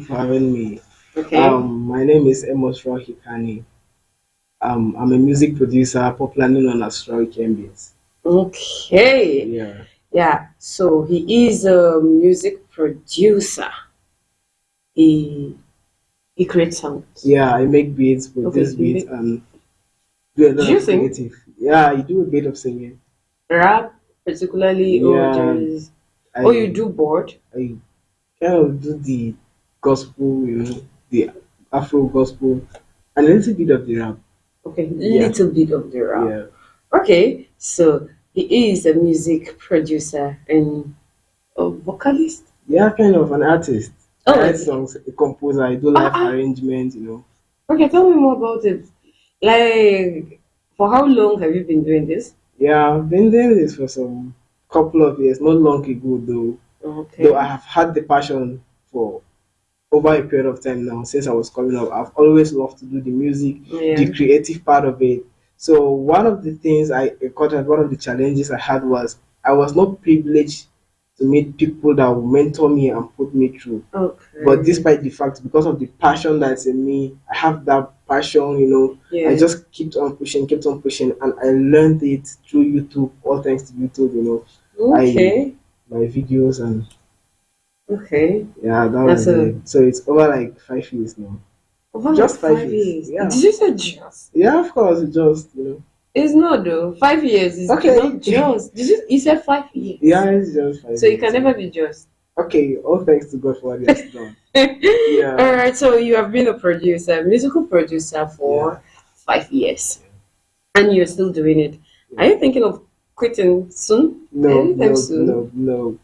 For having me. Okay. My name is Amos Rohikani. I'm a music producer, popularly known as Roy Kembis. Okay. Yeah, Yeah. So he is a music producer. He he creates songs. yeah. I make beats, Okay. produce He beats, make, and do a did lot you of sing creative. Yeah, I do a bit of singing. rap particularly, or there Yeah, is? Oh, you I do board. I kind of do the gospel, the Afro gospel, and a little bit of the rap. Okay, Yeah, little bit of the rap. yeah, Okay. So he is a music producer and a vocalist. yeah. Kind of an artist. I Oh, write songs, a composer. I do ah, live ah. arrangement. Okay. Tell me more about it. Like, for how long have you been doing this? Yeah, I've been doing this for some couple of years, not long ago though. Though I Okay. have had the passion for over a period of time now since I was coming up. I've always loved to do the music, the Yeah. creative part of it. So one of the things I encountered, one of the challenges I had was I was not privileged to meet people that would mentor me and put me through. But Okay. despite the fact, because of the passion that's in me, I have that passion. I Yeah. just kept on pushing, and I learned it through YouTube, all thanks to YouTube. I Okay. my videos and Okay. yeah, that That's was a it. So it's over like 5 years now. over like Just five five years. years. Did Yeah. you say just? Yeah, of course, it just. It's not though. 5 years is Okay. not just. Did you said 5 years? Yeah, it's just five So it years. can Yeah. never be just. Okay, all thanks to God for what He has done. All Yeah, right. So you have been a producer, musical producer yeah, for 5 years, and you're still doing it. Are yeah. you thinking of quitting soon? No, Anytime no, soon? no, no.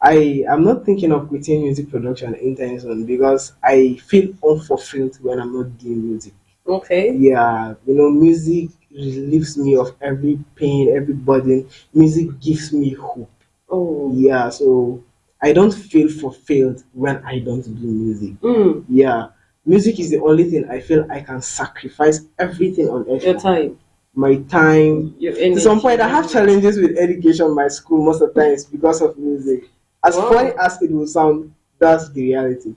I'm not thinking of quitting music production anytime soon because I feel unfulfilled when I'm not doing music. Okay. Yeah, music relieves me of every pain, every burden. Music gives me hope. Oh. Yeah, so I don't feel fulfilled when I don't do music. Mm. Yeah, music is the only thing I feel I can sacrifice everything on earth Your for. time, My time. your To some energy, point, I have everything. challenges with education in my school most of the times because of music. As funny Wow. as it will sound, that's the reality.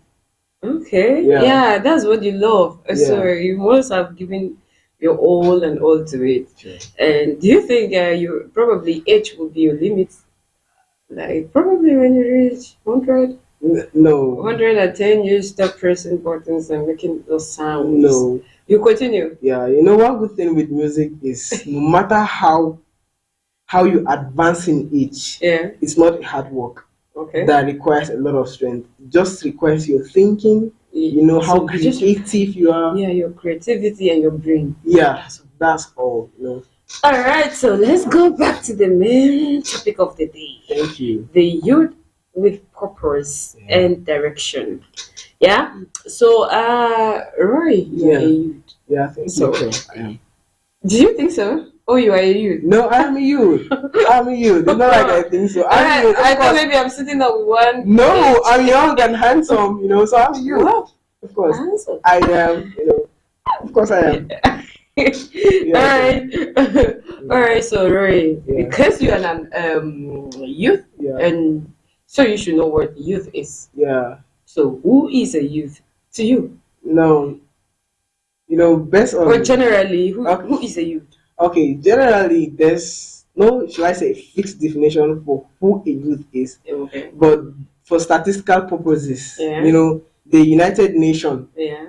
Okay. Yeah, Yeah, that's what you love. So yeah. you must have given your all and all to it. Sure. And do you think you probably age will be your limit? Like probably when you reach 100, No, 110 years, stop pressing buttons and making those sounds. no. You continue. Yeah, one good thing with music is no matter how you advance in age, Yeah. it's not hard work Okay. that requires a lot of strength. It just requires your thinking, how So just creative you are. yeah, your creativity and your brain. Yeah, that's all. All right, so let's go back to the main topic of the day, Thank you. the youth with purpose Yeah, and direction. Yeah. So, Roy, you're a yeah, youth. yeah, thank you. So, Sure, I am. do you think so? Oh, you are a youth. No, I'm you. I'm you. It's not like I think so. I'm you. Of I thought course. maybe I'm sitting up with one No, age. I'm young and handsome, so I'm you. Wow, Of course. handsome. I am. Of course I am. All Yeah, sure. right, all right. So, Roy, Yeah, because you are an youth, yeah, and so you should know what youth is. yeah. So, who is a youth to you? No, based Or on generally, okay, who is a youth? okay, generally there's no, should I say, fixed definition for who a youth is, Okay. but for statistical purposes, Yeah. the United Nations, Yeah.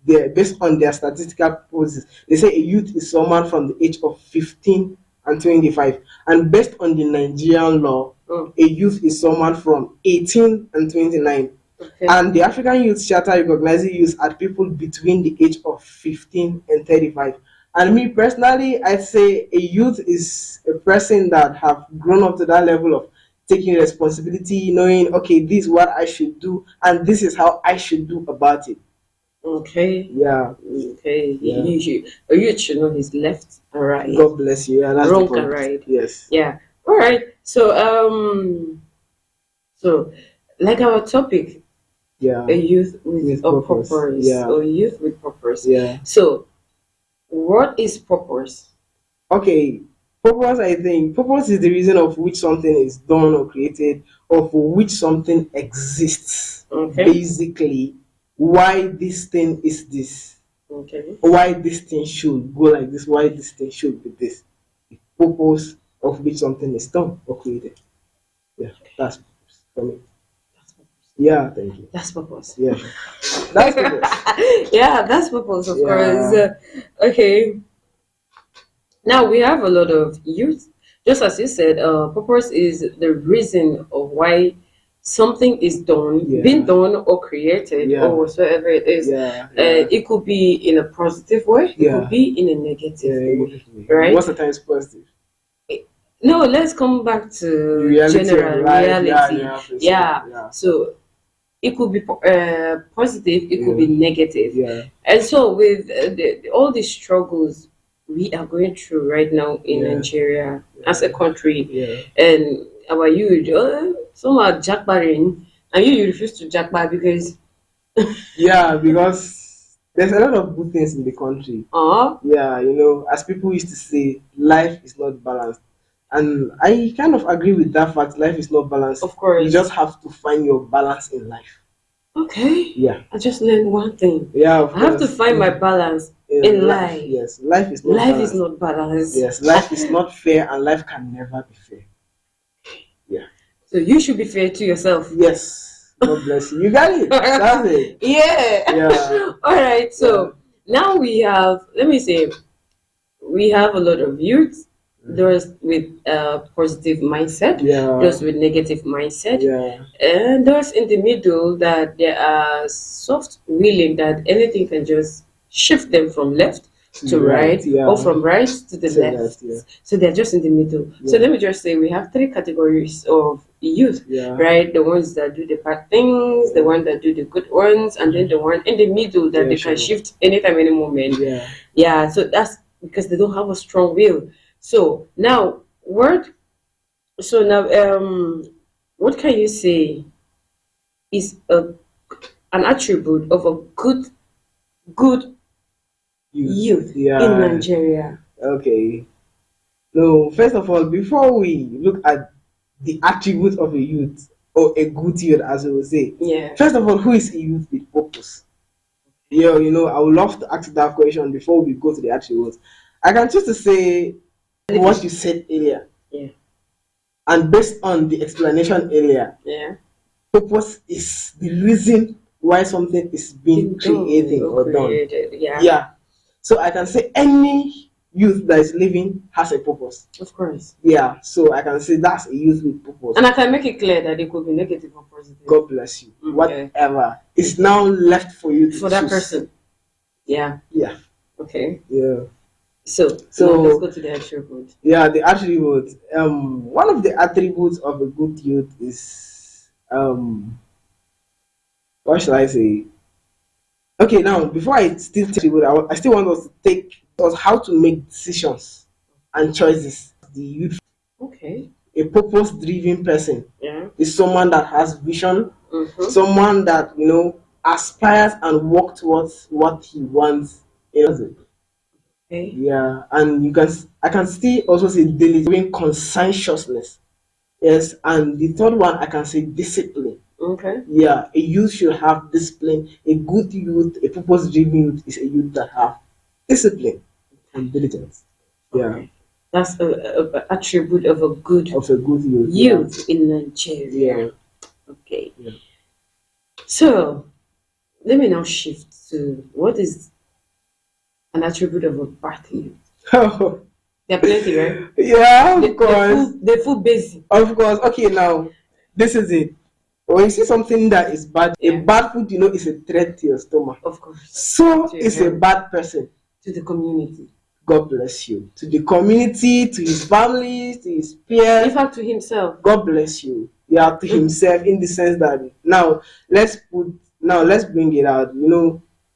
they're based on their statistical purposes, they say a youth is someone from the age of 15 and 25, and based on the Nigerian law, Oh, a youth is someone from 18 and 29. okay. And the African Youth Charter recognizes youth as people between the age of 15 and 35. And me personally, I'd say a youth is a person that have grown up to that level of taking responsibility, knowing, okay, this is what I should do, and this is how I should do about it. Okay. Yeah, Okay. yeah. A youth should know his left and right, God bless you. Yeah, that's the wrong and point. right. Yes. Yeah. All right. So, so like our topic, Yeah. a youth with With a purpose. purpose, Yeah. or youth with purpose. Yeah. So, what is purpose? Okay, purpose is the reason of which something is done or created, or for which something exists. Okay. basically why this thing is this, Okay. why this thing should go like this, why this thing should be this, the purpose of which something is done or created. Yeah, that's purpose for me. That's purpose. Yeah, thank you. That's purpose. Yeah, sure. That's purpose. Yeah, that's purpose, of course. Yeah, Okay. Now we have a lot of youth. Just as you said, purpose is the reason of why something is done, being yeah, done or created or yeah, whatsoever it is. yeah, yeah, It could be in a positive way, it could yeah, be in a yeah, negative way, exactly. right? Most of the time it's positive. No, let's come back The to reality of general life, yeah, you reality. have to say, Yeah. yeah, So it could be positive, it could yeah, be negative. yeah, And so, with all the struggles we are going through right now in yeah, Nigeria as a yeah, country, yeah. and our youth, some are jackbarring, and you refuse to jackbar because, Yeah, because there's a lot of good things in the country. Yeah, as people used to say, life is not balanced. And I kind of agree with that fact. Life is not balanced. of You course, just have to find your balance in life. okay, Yeah. I just learned one thing. Yeah, of I have to course. find my balance In in life, life. yes. Life is not Life is balanced. not balanced. Yes, life is not fair and life can never be fair. Yeah. So you should be fair to yourself. Yes. God bless you. You got it. That's it. Yeah. Yeah. All right. Yeah. So now we have, let me say, we have a lot of youth. Those with a positive mindset, Yeah. those with negative mindset, Yeah. and those in the middle that they are soft willing that anything can just shift them from left to Right. right or Yeah. from right to the To left. left. Yeah. So they're just in the middle. So Yeah. let me just say we have three categories of youth, Yeah. right? The ones that do the bad things, the one that do the good ones, and then the one in the middle that Yeah, they can sure. shift anytime, any moment. Yeah. Yeah, so that's because they don't have a strong will. So now, what can you say is an attribute of a good youth in Yeah. Nigeria? Okay. So first of all, before we look at the attributes of a youth or a good youth, as we would say, Yeah. first of all, who is a youth with purpose? Yeah, I would love to ask that question before we go to the attributes. I can choose to say what you said earlier, Yeah. and based on the explanation earlier, Yeah. purpose is the reason why something is being created or done. Created. Yeah. Yeah. So I can say any youth that is living has a purpose. Of course. Yeah. So I can say that's a youth with purpose. And I can make it clear that it could be negative or positive. God bless you. Okay. Whatever. It's now left for you to For that choose. person. Yeah. Yeah. Okay. Yeah. So now let's go to the attribute. Yeah, the attributes. One of the attributes of a good youth is what should I say? Okay, now before I still take it, I still want us to take us how to make decisions and choices. The youth, Okay. a purpose-driven person, Yeah. is someone that has vision, Mm-hmm. someone that aspires and works towards what he wants. Okay. Yeah, and I can still also say delivering conscientiousness. Yes, and the third one I can say discipline. Okay. Yeah, a youth should have discipline. A good youth, a purpose-driven youth, is a youth that have discipline and diligence. Yeah, Okay. That's a attribute of a good of a good youth. youth in Nigeria. Yeah. Okay. Yeah. So let me now shift to what is an attribute of a bad youth. Yeah. There are plenty, right? Yeah, of They course. they full basic. Of course. Okay, now this is it. When you see something that is bad, a Yeah. bad food, is a threat to your stomach. Of course. So To your is a health. bad person. To the community. God bless you. To the community, to his family, to his peers. In fact, to himself. God bless you. Yeah, to himself, in the sense that let's bring it out.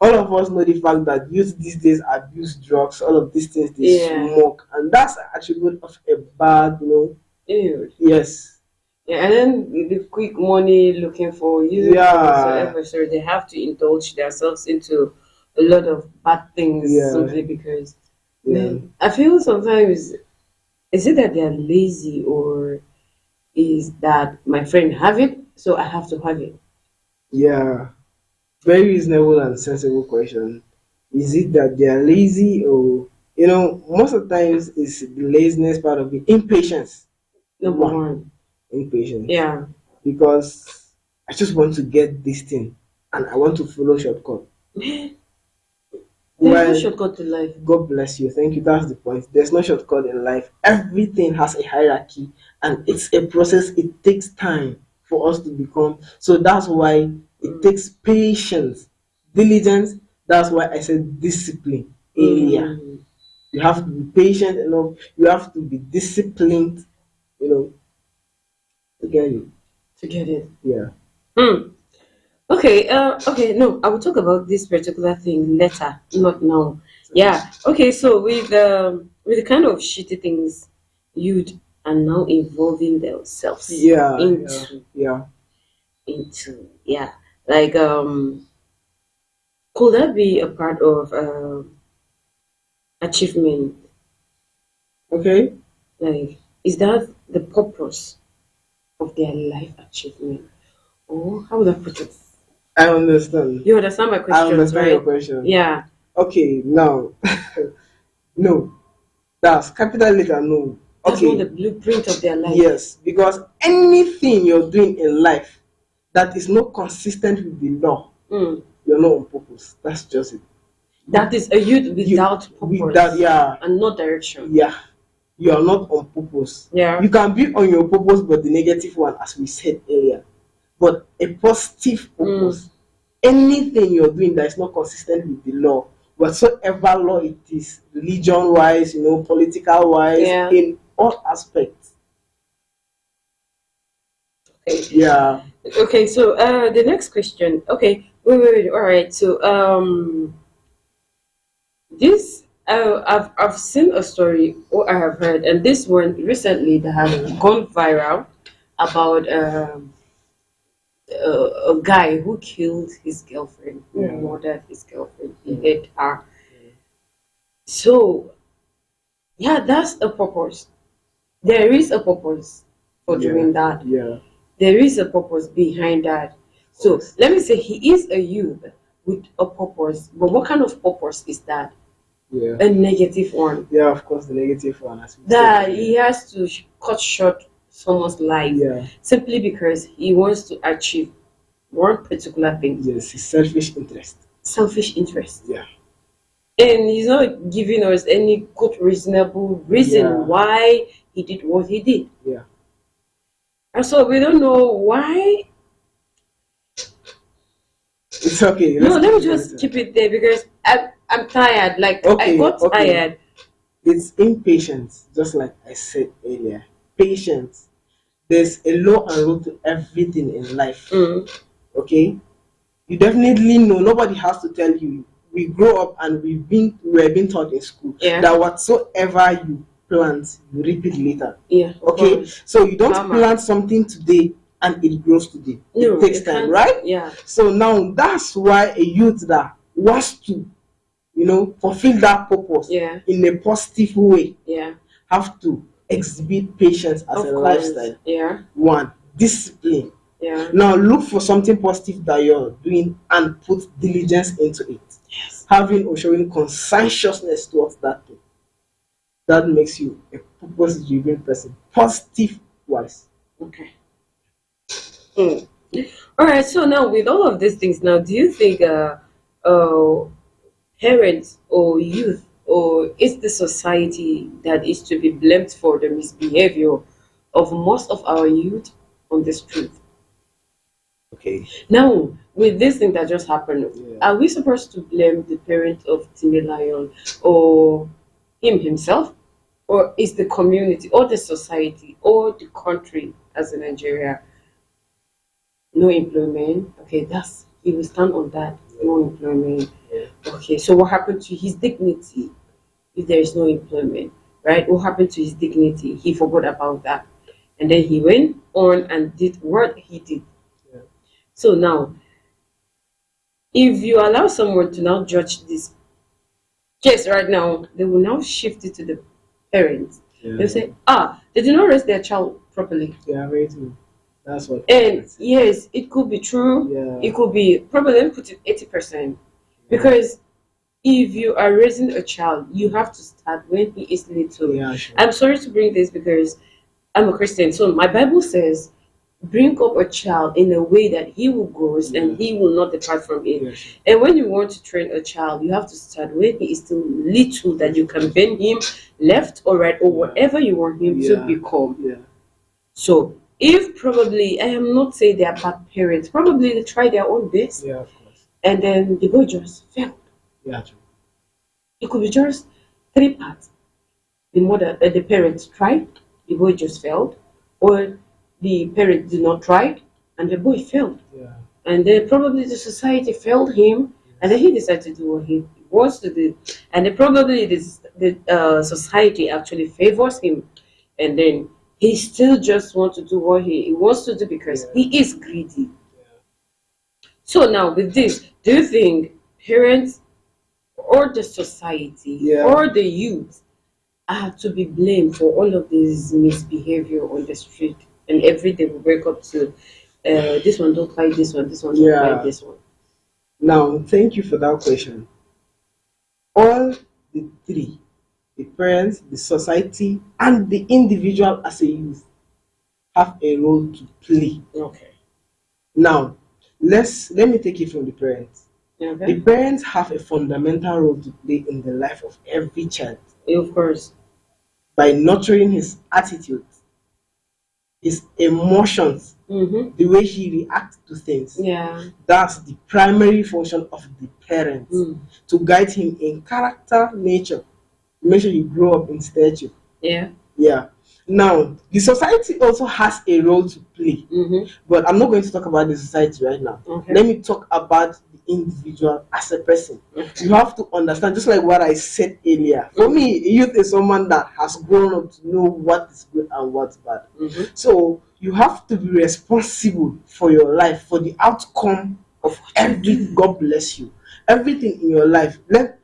All of us know the fact that youth these days abuse drugs, all of these things they Yeah. smoke, and that's an attribute of a bad, Ew. yes. Yeah, and then the quick money looking for you Yeah. whatsoever, so they have to indulge themselves into a lot of bad things Yeah. simply because Yeah. man, I feel sometimes is it that they're lazy or is that my friend have it, so I have to have it. Yeah, very reasonable and sensible question. Is it that they are lazy, or most of the times it's the laziness part of it, impatience. Number One, one. impatience, Yeah. because I just want to get this thing and I want to follow shortcut. There's no Well, shortcut to life. God bless you. Thank you. That's the point. There's no shortcut in life. Everything has a hierarchy and it's a process. It takes time for us to become. So that's why it takes patience, diligence. That's why I said discipline earlier. Mm, You have to be patient enough. You have to be disciplined, you know, to get it. to get it. Yeah. Hmm. Okay, okay, no, I will talk about this particular thing later, not now. Yeah, okay, so with the kind of shitty things you'd are now involving themselves Yeah. Yeah. into Yeah. yeah. Like could that be a part of achievement? Okay. Like is that the purpose of their life achievement? Or how would I put it? I understand. You understand my I questions, understand your right? question. Yeah. Okay. Now, no. That's capital letter no. That's not the Okay, blueprint of their life. yes, because anything you're doing in life that is not consistent with the law, Mm. you're not on purpose. That's just it. That is a youth You without with that, purpose yeah, and no direction. yeah, you are not on purpose. Yeah. You can be on your purpose, but the negative one, as we said earlier, but a positive Mm. purpose. Anything you're doing that is not consistent with the law, whatsoever law it is, religion wise, political wise, Yeah. in all aspects. Okay. Yeah. Okay. So the next question. Okay. Wait. All right. So this I've seen a story or I have heard, and this one recently that has gone viral about a guy who killed his girlfriend, who Yeah. murdered his girlfriend. He hit her. So yeah, that's a purpose. There is a purpose for Yeah. doing that. Yeah. There is a purpose behind that. So let me say he is a youth with a purpose, but what kind of purpose is that? Yeah. A negative one. Yeah, of course, the negative one, as we That said. he has to cut short someone's life Yeah. simply because he wants to achieve one particular thing. Yes, it's selfish interest. Selfish interest. Yeah. And he's not giving us any good reasonable reason Yeah. why he did what he did. Yeah. And so we don't know why. It's okay. No, let me keep it just later. keep it there because I'm tired. Like I Okay. got Okay. tired. It's impatience, just like I said earlier. Patience. There's a law and rule to everything in life. Mm. Okay? You definitely know, nobody has to tell you. We grow up and we were being taught in school Yeah. that whatsoever you plant, you reap it later. Yeah. Of Okay? course. So you don't Karma. plant something today and it grows today. No, It takes it time, can't. right? Yeah. So now that's why a youth that wants to, fulfill that purpose Yeah. in a positive way Yeah. have to exhibit patience as Of a course. lifestyle. Yeah. One, discipline. Yeah. Now look for something positive that you're doing and put diligence into it. Yes. Having or showing conscientiousness towards that thing. That makes you a purpose-driven person. Positive wise. Okay. Mm. All right. So now with all of these things, now do you think uh parents or youth or is the society that is to be blamed for the misbehavior of most of our youth on the street? Okay. Now, with this thing that just happened, Yeah. are we supposed to blame the parent of Timmy Lion or him himself? Or is the community or the society or the country as in Nigeria no employment? Okay, that's he will stand on that. No employment. Yeah. Okay, so what happened to his dignity if there is no employment? Right? What happened to his dignity? He forgot about that. And then he went on and did what he did. Yeah. So now, if you allow someone to now judge this case right now, they will now shift it to the parents. Yeah. They'll say, they did not raise their child properly. Yeah, very true. That's what And parents say. yes, it could be true. Yeah. It could be probably, let me put it 80%. Yeah. Because if you are raising a child, you have to start when he is little. Yeah, sure. I'm sorry to bring this because I'm a Christian. So my Bible says, bring up a child in a way that he will grow and Yeah. he will not depart from it. Yeah, sure. And when you want to train a child, you have to start when he is still little, that you can bend him left or right or Yeah. whatever you want him to Yeah. become. Yeah. So if probably, I am not saying they are bad parents, probably they try their own best Yeah, of course. and then the boy just failed. Yeah, true. It could be just three parts. The parents tried, the boy just failed, or the parents did not try, and the boy failed. Yeah. And then probably the society failed him, and then he decided to do what he wants to do. And then probably the society actually favors him, and then he still just wants to do what he wants to do because Yeah. he is greedy. So now with this, do you think parents or the society Yeah. or the youth are to be blamed for all of this misbehavior on the street? And every day we wake up to this one don't like this one don't Yeah. like this one. Now, thank you for that question. All the three, the parents, the society, and the individual as a youth, have a role to play. Okay. Now, let me take it from the parents. Okay. The parents have a fundamental role to play in the life of every child Of course. by nurturing his attitude, his emotions, Mm-hmm. the way he reacts to things. Yeah. That's the primary function of the parents, Mm. to guide him in character, nature, make sure you grow up in stature. Yeah. Yeah. Now, the society also has a role to play, Mm-hmm. but I'm not going to talk about the society right now. Okay. Let me talk about the individual as a person. Okay. You have to understand, just like what I said earlier. For me, a youth is someone that has grown up to know what is good and what's bad. Mm-hmm. So you have to be responsible for your life, for the outcome of every. God bless you. Everything in your life. Let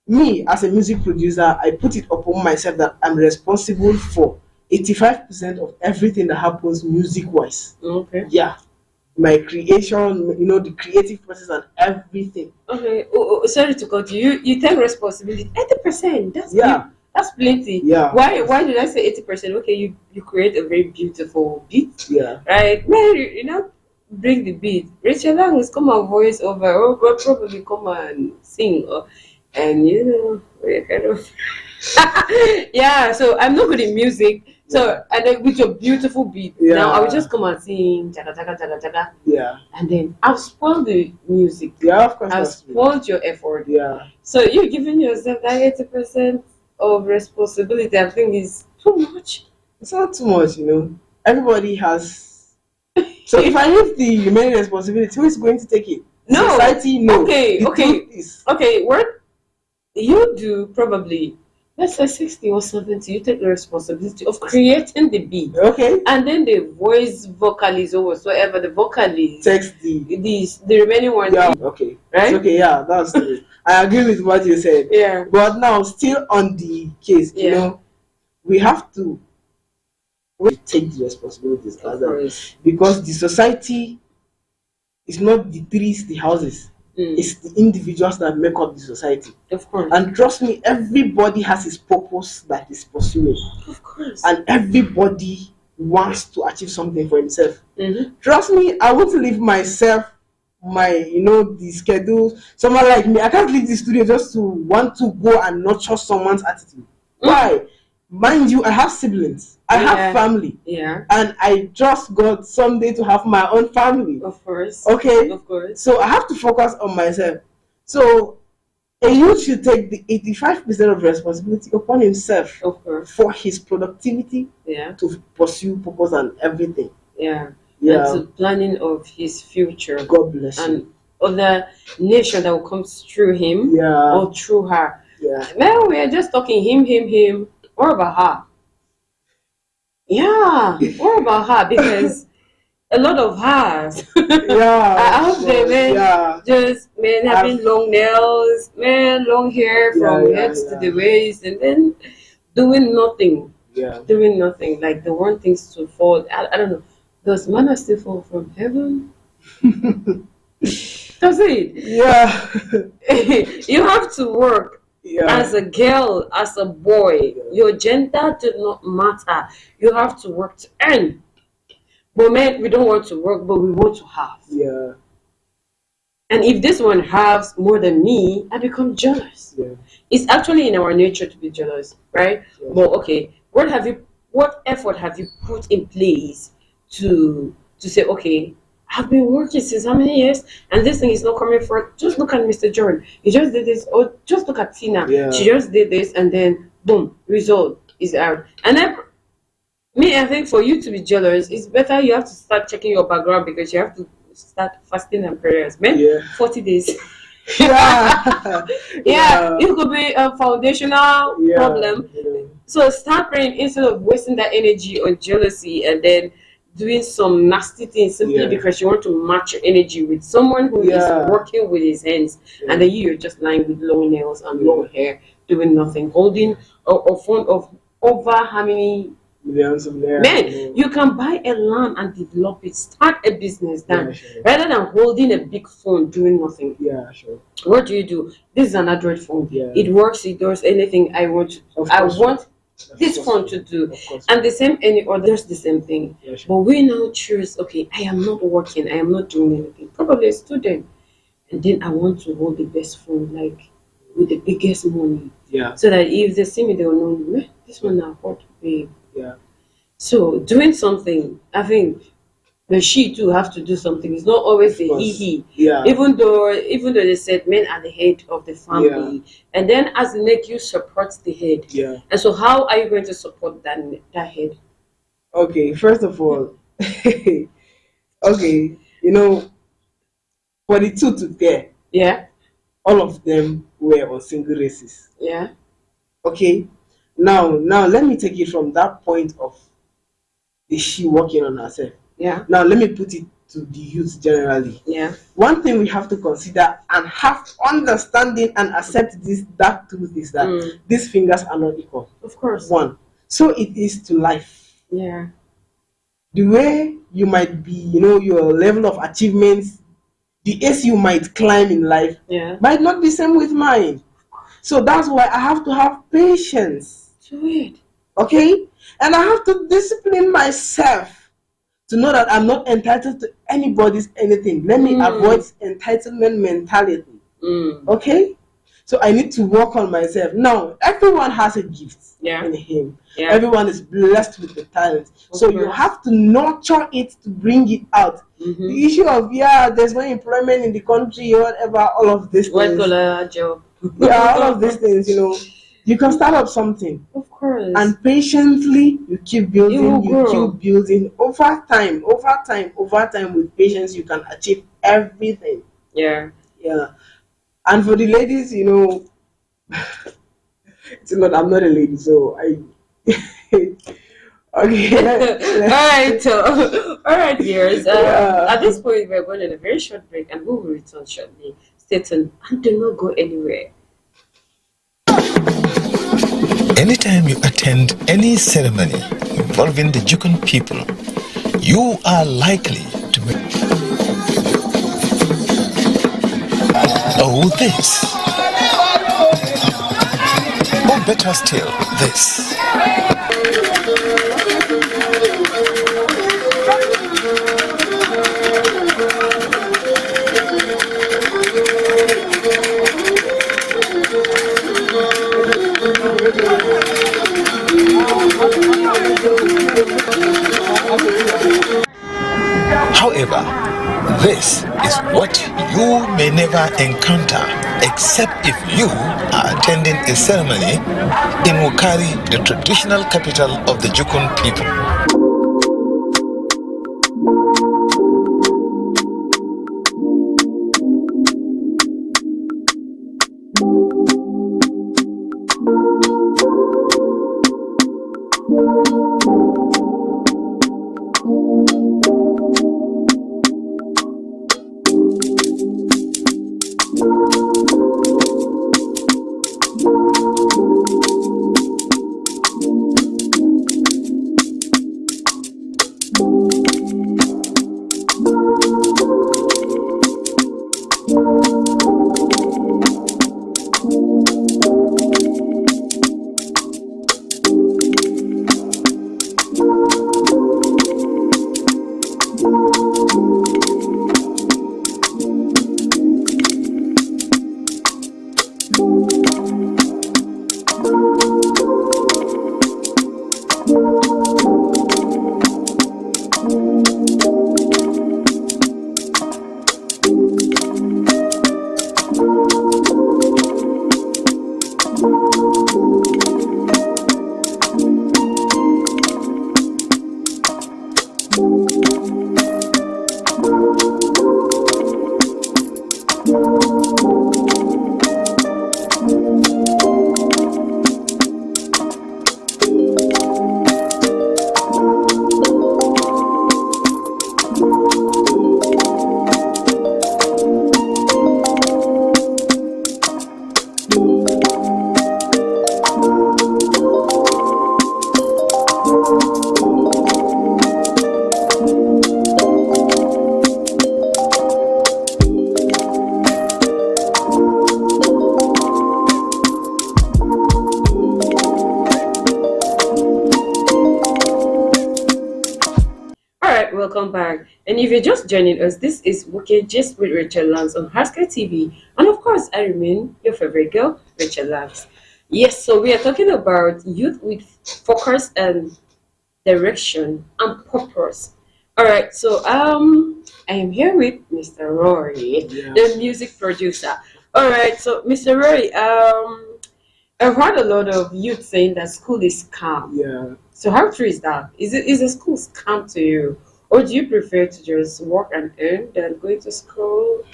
me, as a music producer, I put it upon myself that I'm responsible for 85% of everything that happens music wise. Okay. Yeah. My creation, the creative process and everything. Okay. Sorry to cut you. You take responsibility. 80%. Yeah. That's plenty. Yeah. Why did I say 80%? Okay, you create a very beautiful beat. Yeah. Right? Man, bring the beat. Rachel will come and voice over, or will probably come and sing, and we're kind of yeah. So I'm not good in music. So and then with your beautiful beat, Yeah. now I will just come and sing, jaga jaga jaga jaga, Yeah. and then I've spoiled the music. Yeah, of course. I've that's true. spoiled your effort. Yeah. So you're giving yourself that 80% of responsibility. I think is too much. It's not too much, Everybody has. So if I leave the remaining responsibility, who is going to take it? No. Society, no. Okay, The okay. truth is, Okay, what you do probably, let's say 60 or 70, you take the responsibility of creating the beat. okay. And then the voice vocalist or whatsoever, the vocalist, Text the remaining one. Yeah. Okay. Right? It's okay. Yeah, that's true. I agree with what you said. Yeah. But now, still on the case, Yeah. we have to take the responsibilities Of course. because the society is not the trees, the houses. Mm. It's the individuals that make up the society. Of course. And trust me, everybody has his purpose that he's pursuing. Of course. And everybody wants to achieve something for himself. Mm-hmm. Trust me, I won't leave myself, the schedule. Someone like me, I can't leave the studio just to want to go and nurture someone's attitude. Why? Mind you, I have siblings. I have family. Yeah. And I just got someday to have my own family. Of course. Okay? Of course. So I have to focus on myself. So a youth should take the 85% of responsibility upon himself. Of course. For his productivity. Yeah. To pursue purpose and everything. Yeah. Yeah. And to planning of his future. God bless and you. Other nation that will come through him. Yeah. Or through her. Yeah. Man, we are just talking him. What about her? Yeah. What about her? Because a lot of hers. Yeah. I hope they yeah. just having long nails, long hair from head to the waist, and then doing nothing. Yeah. Doing nothing. Like they want things to fall. I don't know. Does manna still fall from heaven? Does it? Yeah. You have to work Yeah. as a girl, as a boy. Your gender does not matter. You have to work to earn. But men, we don't want to work, but we want to have. Yeah. And if this one has more than me, I become jealous. Yeah. It's actually in our nature to be jealous, right? Yeah. But okay, what effort have you put in place to say, okay, I've been working since how many years and this thing is not coming for, just look at Mr. Jordan. He just did this, or just look at Tina. Yeah. She just did this and then boom, result is out. And then me, I think for you to be jealous, it's better you have to start checking your background because you have to start fasting and prayers. Man, Yeah. 40 days. Yeah. Yeah, it could be a foundational Yeah. problem. Yeah. So start praying instead of wasting that energy on jealousy and then doing some nasty things simply Yeah. because you want to match your energy with someone who Yeah. is working with his hands, Yeah. and then you're just lying with long nails and long hair, doing nothing, holding a phone of over how many Millions of naira. men. You can buy a land and develop it, start a business then, Yeah, sure. rather than holding a big phone doing nothing. Yeah, sure. What do? This is an Android phone. Yeah. It works, it does anything I want. Of I course. want Of this course. phone to do. Of course. And the same any others the same thing. Yeah, sure. But we now choose, okay, I am not working, I am not doing anything. Probably a student. And then I want to hold the best phone, like with the biggest money. Yeah. So that if they see me, they will know, "Meh, this one now hot, babe." Yeah. So doing something, I think the she too have to do something. It's not always the Of he course. he. Yeah. Even though they said men are the head of the family, and then as the neck you support the head. Yeah. And so how are you going to support that head? Okay, first of all, okay, for the two to there, Yeah, all of them were on single races. yeah, Okay, now let me take it from that point of is she working on herself. yeah, Now let me put it to the youth generally. yeah. One thing we have to consider and have understanding and accept that truth is that these fingers are not equal. Of course. One, so it is to life. Yeah, The way you might be, your level of achievements, the ace you might climb in life yeah. might not be same with mine. So that's why I have to have patience. Do it. Okay? And I have to discipline myself to know that I'm not entitled to anybody's anything. Let me avoid entitlement mentality. Okay? So I need to work on myself. Now, everyone has a gift in him. Yeah. Everyone is blessed with the talent. So you have to nurture it to bring it out. The issue of, there's no employment in the country or whatever, all of these White things. collar job. All of these things, you can start up something. Of course. And patiently, you keep building, You keep building. Over time, with patience, you can achieve everything. Yeah. Yeah. And for the ladies, it's not, I'm not a lady, so I. Okay. All right, viewers. At this point, we're going on a very short break, and we will return shortly. Stay tuned and do not go anywhere. Anytime you attend any ceremony involving the Jukun people, you are likely to make this. Or better still, this. However, this is what you may never encounter except if you are attending a ceremony in Wukari, the traditional capital of the Jukun people. All right, welcome back. And if you're just joining us, this is Wicked Just with Rachel Lance on Haskell TV. And of course, I remain your favorite girl, Rachel Lance. Yes, so we are talking about youth with focus and direction and purpose. All right, so I am here with Mr. Rory, Yeah. the music producer. All right, so Mr. Rory, I've heard a lot of youth saying that school is calm. Yeah. So how true is that? Is a school scam to you? Or do you prefer to just work and earn than going to school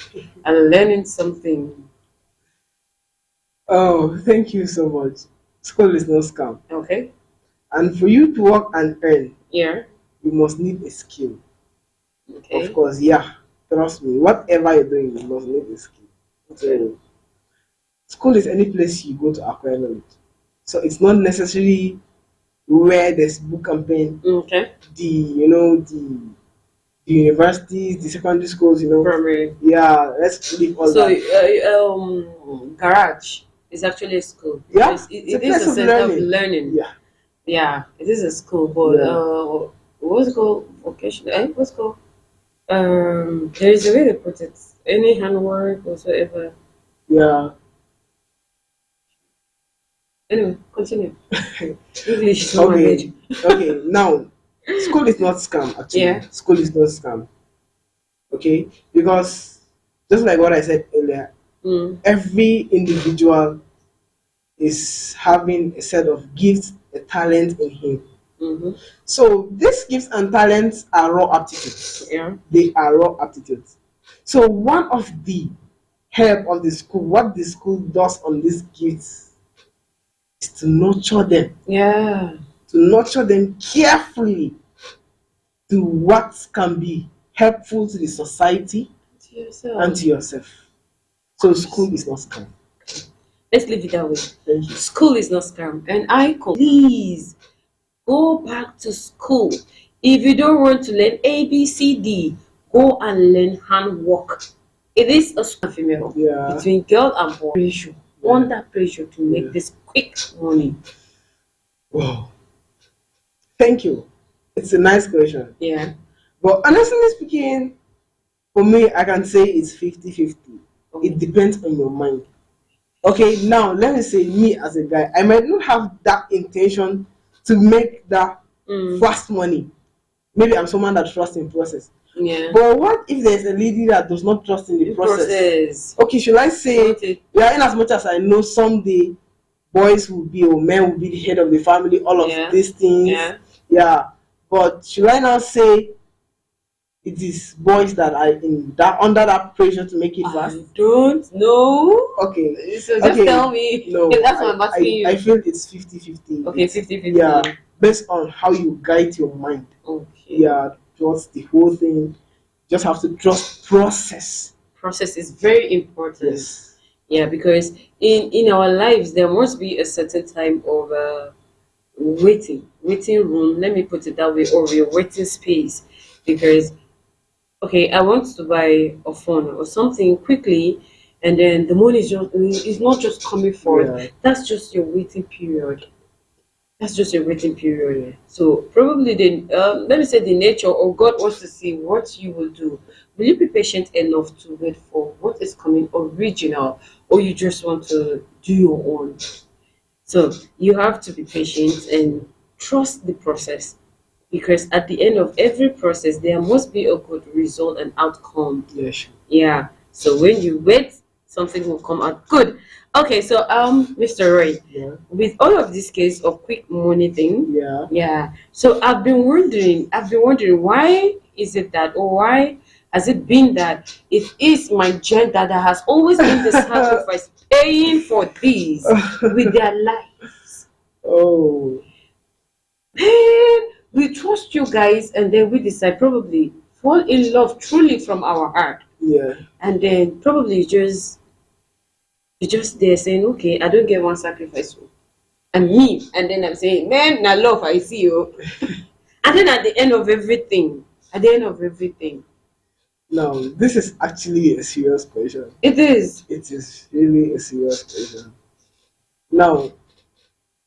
and learning something? Oh, thank you so much. School is no scam. Okay. And for you to work and earn, Yeah. you must need a skill. Okay. Of course, yeah. Trust me. Whatever you're doing, you must need a skill. So, school is any place you go to acquire knowledge. So it's not necessarily where there's book and pen. Okay. The universities, the secondary schools, Primary. Yeah, let's leave all So that. garage is actually a school. Yeah, It it's a is place a of center of learning. learning. Yeah, Yeah, it is a school, but Yeah. what's it called vocation? What's it called? There is a way to put it. Any handwork whatsoever. yeah. Anyway, continue. English is not my Okay, language. okay. Now, school is not scam. Actually, Yeah. school is not scam. Okay, because just like what I said earlier, Mm. every individual is having a set of gifts, a talent in him. Mm-hmm. So these gifts and talents are raw aptitudes. Yeah. They are raw aptitudes. So one of the help of the school, what the school does on these gifts is to nurture them, Yeah. carefully to what can be helpful to the society To yourself. and to yourself. So school is not scam. Let's leave it that way. Thank you. School is not scam. And please go back to school. If you don't want to learn ABCD, go and learn handwork. It is a school female Yeah. between girl and boy. Pressure. Yeah. Under pressure to make Yeah. this quick money. Wow. Thank you. It's a nice question. Yeah. But honestly speaking, for me, I can say it's 50-50. It depends on your mind. Okay, now let me say me as a guy, I might not have that intention to make that fast money. Maybe I'm someone that trusts in process. Yeah. But what if there's a lady that does not trust in the process? Okay, should I say, Okay. yeah, in as much as I know someday boys will be or men will be the head of the family, all of Yeah. these things. Yeah. Yeah. But should I now say it is boys that are in that under that pressure to make it fast? I don't know. Okay. So just Okay. tell me. No, That's what I'm asking you. I feel it's 50-50. Okay, 50-50. Yeah, based on how you guide your mind. Okay. Yeah, towards the whole thing. Just have to trust process. Process is very important. Yes. Yeah, because in our lives there must be a certain time of waiting room. Let me put it that way, or a waiting space. Because okay, I want to buy a phone or something quickly, and then the money is not just coming forward. Yeah. That's just your waiting period. That's just a waiting period. So probably let me say the nature or God wants to see what you will do. Will you be patient enough to wait for what is coming original, or you just want to do your own? So you have to be patient and trust the process, because at the end of every process there must be a good result and outcome. Yes. Yeah. So when you wait, something will come out good. Okay, so Mr. Roy, Yeah. with all of this case of quick money thing, Yeah. yeah. So I've been wondering why is it that, or why Has it been that it is my gender that has always been the sacrifice, paying for this with their lives? Oh, Man, we trust you guys, and then we decide probably fall in love truly from our heart, yeah. and then probably you're just there saying, okay, I don't get one sacrifice, oh, and me, and then I'm saying, man, na love I see you, and then at the end of everything, Now, this is actually a serious question. it is. It is really a serious question. Now,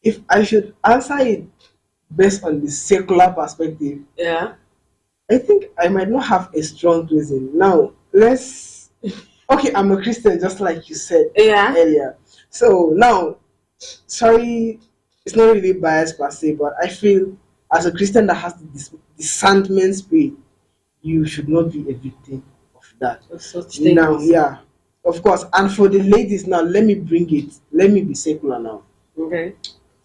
if I should answer it based on the secular perspective, Yeah. I think I might not have a strong reason. Now, let's. Okay, I'm a Christian, just like you said Yeah. earlier. So now, sorry, it's not really biased per se, but I feel as a Christian that has the discernment spirit, you should not be a victim of that. Of such things. Now, yeah, of course. And for the ladies, now let me bring it. Let me be secular now. Okay.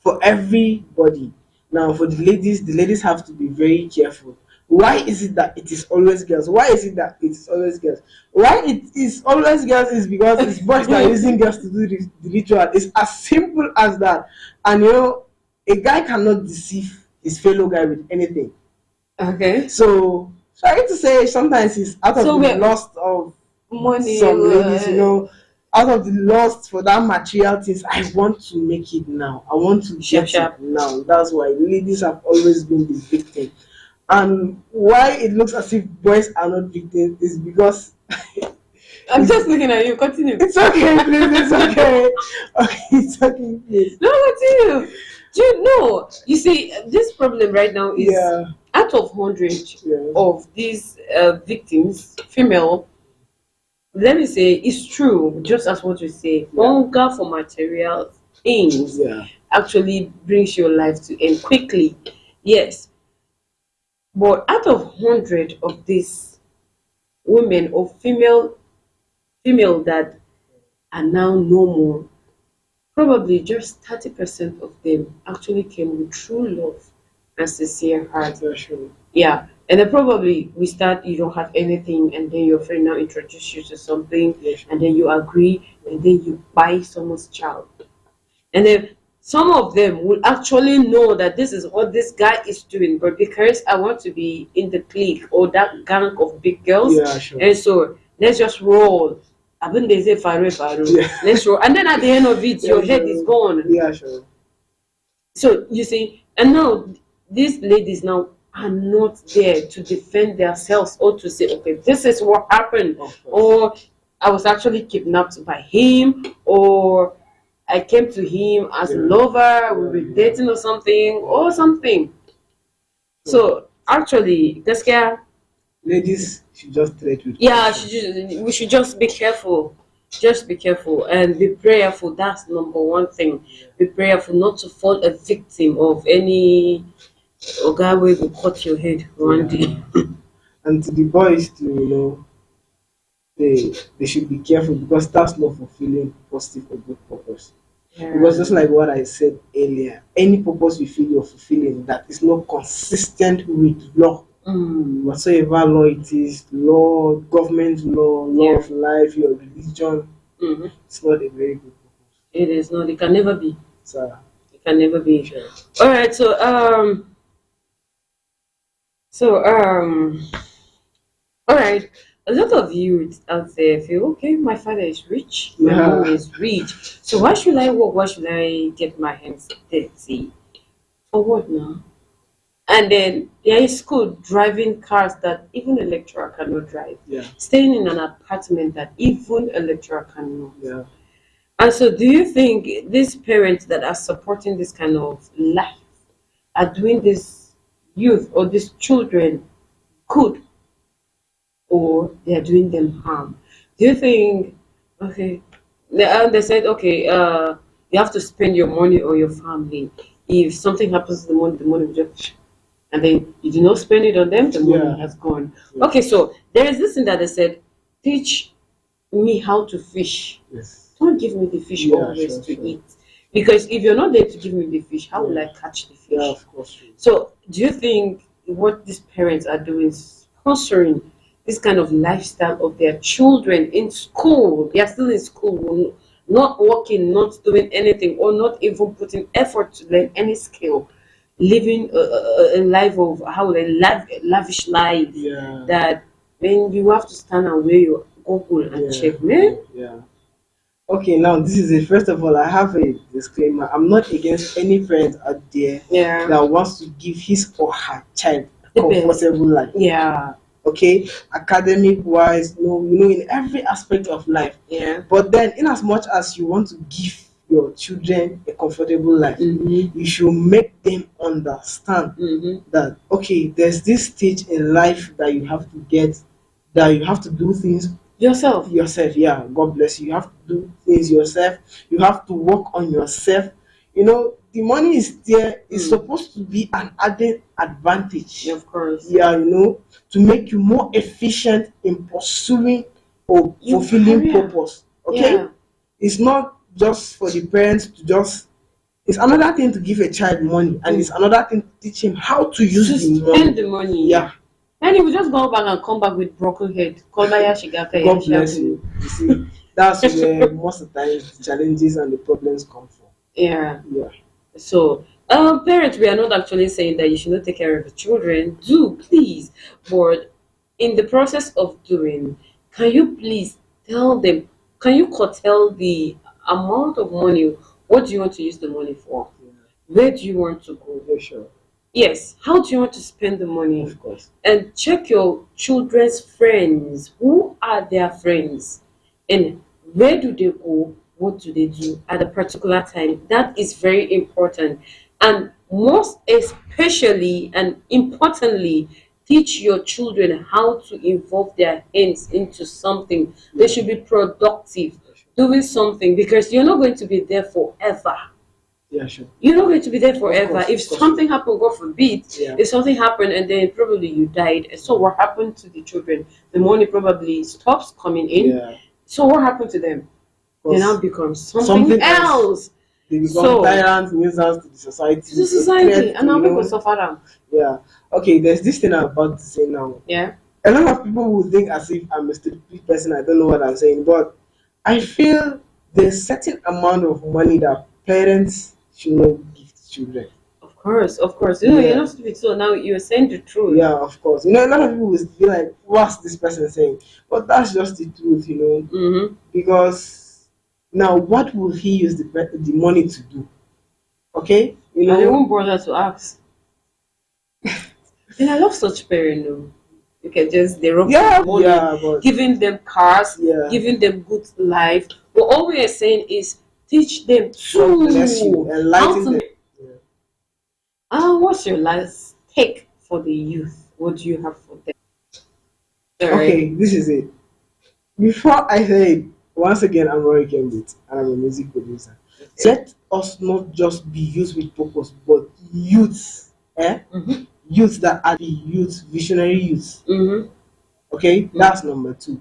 For everybody, now for the ladies have to be very careful. Why is it that it is always girls? Why is it that it is always girls? Why it is always girls is because it's boys that are using girls to do the ritual. It's as simple as that. And a guy cannot deceive his fellow guy with anything. Okay. So sorry to say, sometimes it's out of So the lust of money. some ladies, out of the lust for that material things. I want to make it now. I want to get Sharp. it now. That's why ladies have always been the victim. And why it looks as if boys are not victims is because I'm just looking at you. Continue. it's okay, please. It's okay. Okay, it's okay, please. No, continue. Do you know? You see, this problem right now is Yeah, out of 100 yeah, of these victims, female. Let me say, it's true. Just as what you say, hunger for material things yeah, actually brings your life to end quickly. Yes, but out of 100 of these women or female that are now no more, probably just 30% of them actually came with true love and sincere heart. that's true. Yeah. And then probably we start, you don't have anything, and then your friend now introduce you to something, Yeah, sure. and then you agree, and then you buy someone's child. And then some of them will actually know that this is what this guy is doing, but because I want to be in the clique or that gang of big girls, Yeah, sure. and so let's just roll. I think they say faru. Yeah. Let's roll. And then at the end of it, Yeah, your head sure. is gone. Yeah, sure. So you see, and now these ladies now are not there to defend themselves or to say, okay, this is what happened, or I was actually kidnapped by him, or I came to him as a Yeah. lover, we were dating or something. So actually, Gaskiya, Ladies should just tread with yeah, caution. we should just be careful. Just be careful and be prayerful. That's number one thing. Be prayerful not to fall a victim of any guy will cut your head one day. And to the boys too, they should be careful because that's not fulfilling positive or good purpose. Because just like what I said earlier, any purpose you feel you're fulfilling that is not consistent with law, whatsoever law it is, law, government law of life, your religion, Mhm. it's not a very good purpose. It is not. It can never be. So, It can never be. sure. All right. All right. A lot of youth out there feel, okay, my father is rich, my Yeah. mom is rich, so why should I work? Why should I get my hands dirty? For what now? And then they're in school driving cars that even a lecturer cannot drive, Yeah, staying in an apartment that even a lecturer cannot. yeah. And so, do you think these parents that are supporting this kind of life are doing this youth or these children good, or they are doing them harm? Do you think, okay, they said, okay, you have to spend your money or your family. If something happens to the money will just, and then you do not spend it on them, the money Yeah. has gone. Yeah. Okay, so there is this thing that they said, teach me how to fish. Yes. Don't give me the fish Yeah, always sure, to sure. eat. Because if you're not there to give me the fish, how will I catch the fish? Yeah, of course. So, do you think what these parents are doing is sponsoring this kind of lifestyle of their children in school. They are still in school, not working, not doing anything, or not even putting effort to learn any skill, living a life of how they lavish life Yeah. that when you have to stand and wear your Google and Yeah. check, man. Yeah. Okay, now this is it. First of all, I have a disclaimer. I'm not against any parent out there Yeah. that wants to give his or her child a The best. comfortable life. Yeah. Okay, academic wise, in every aspect of life. Yeah. But then, in as much as you want to give your children a comfortable life, Mm-hmm. you should make them understand Mm-hmm. that okay, there's this stage in life that you have to get, that you have to do things Yourself. yourself. Yeah, God bless you. You have to do things yourself. You have to work on yourself. The money is there. It's supposed to be an added advantage. Of course. Yeah, to make you more efficient in pursuing or Your fulfilling career. purpose. Okay, Yeah. it's not just for the parents to just. It's another thing to give a child money, and it's another thing to teach him how to use To the spend money. the money. Yeah, And he will just go back and come back with broken head. Kolbaya Shigaka God bless you. You see, that's where most of the times the challenges and the problems come from. Yeah. Yeah. So, parents, we are not actually saying that you should not take care of the children. Do, please. But in the process of doing, can you please tell them, can you curtail the amount of money? What do you want to use the money for? Where do you want to go? Yeah, sure. Yes, how do you want to spend the money? Of course. And check your children's friends. Who are their friends? And where do they go? What do they do at a particular time? That is very important. And most especially and importantly, teach your children how to involve their hands into something. They should be productive, doing something because you're not going to be there forever. Yeah, sure. You're not going to be there forever. course, If of course. something happened, God forbid, Yeah. if something happened and then probably you died, so what happened to the children? The money probably stops coming in. Yeah. So what happened to them? They Course. now become something, Something else. else. They become So- tyrants, nuisance to the society. To the society, a threat and now to, people suffer them. Yeah. Okay, there's this thing I'm about to say now. Yeah. A lot of people will think as if I'm a stupid person, I don't know what I'm saying, but I feel there's certain amount of money that parents should not give to children. Of course. You know, Yeah. you're not stupid. So now you're saying the truth. Yeah, of course. A lot of people will be like, what's this person saying? But that's just the truth, Mm-hmm. because now what will he use the money to do? Okay? And they won't bother to ask. And I love such parents though. You can just they rob Yeah, money, yeah, but giving them cars, Yeah. giving them good life. But all we are saying is teach them God bless you, how enlighten to them. what's your last take for the youth? What do you have for them? All right. Okay, this is it. Before I say it, once again, I'm Roy Gambit and I'm a music producer. Let us not just be youth with purpose, but youths, Mm-hmm. youths that are the youth, visionary youths. Mm-hmm. Okay, that's number 2.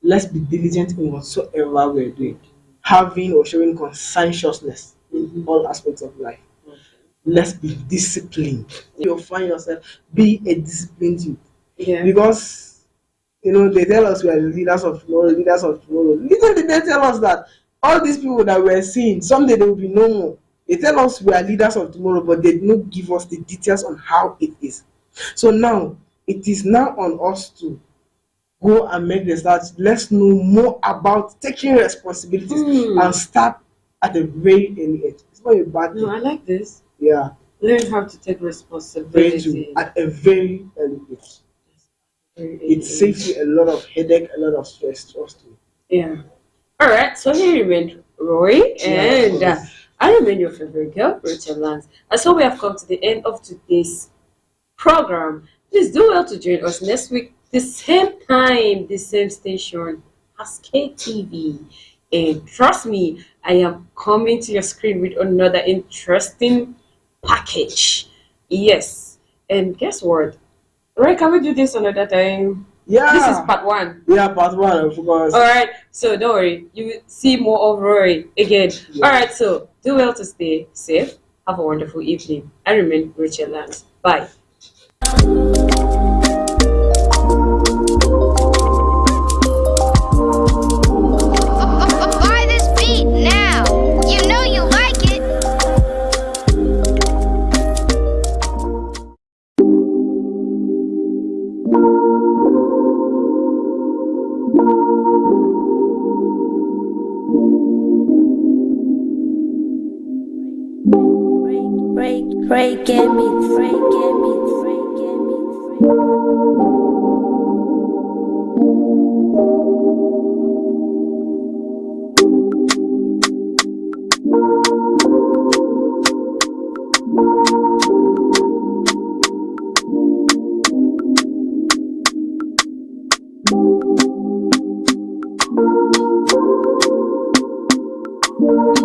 Let's be diligent in whatsoever we're doing, having or showing conscientiousness in all aspects of life. Let's be disciplined. You'll find yourself be a disciplined youth, Yeah. because they tell us we are the leaders of tomorrow, leaders of tomorrow. Little did they tell us that all these people that we're seeing someday they will be no more. They tell us we are leaders of tomorrow, but they did not give us the details on how it is. So now it is now on us to go and make the start. Let's know more about taking responsibilities and start at a very early age. It's not a bad thing. No, I like this. Yeah, Learn how to take very responsibility. true. At a very early age. It saves you a lot of headache, a lot of stress. Trust me. Yeah. All right. So here remained Roy, and I remain your favorite girl, Rachael Lance. And so we have come to the end of today's program. Please do well to join us next week, the same time, the same station as KTV. And trust me, I am coming to your screen with another interesting package. Yes. And guess what? Roy, can we do this another time? Yeah. This is part 1. Yeah, part 1, of course. All right, so don't worry, you will see more of Rory again. Yeah. All right, so do well to stay safe. Have a wonderful evening. I remain Rachael Lance. Bye. Break and beats, break and beats, break and beats.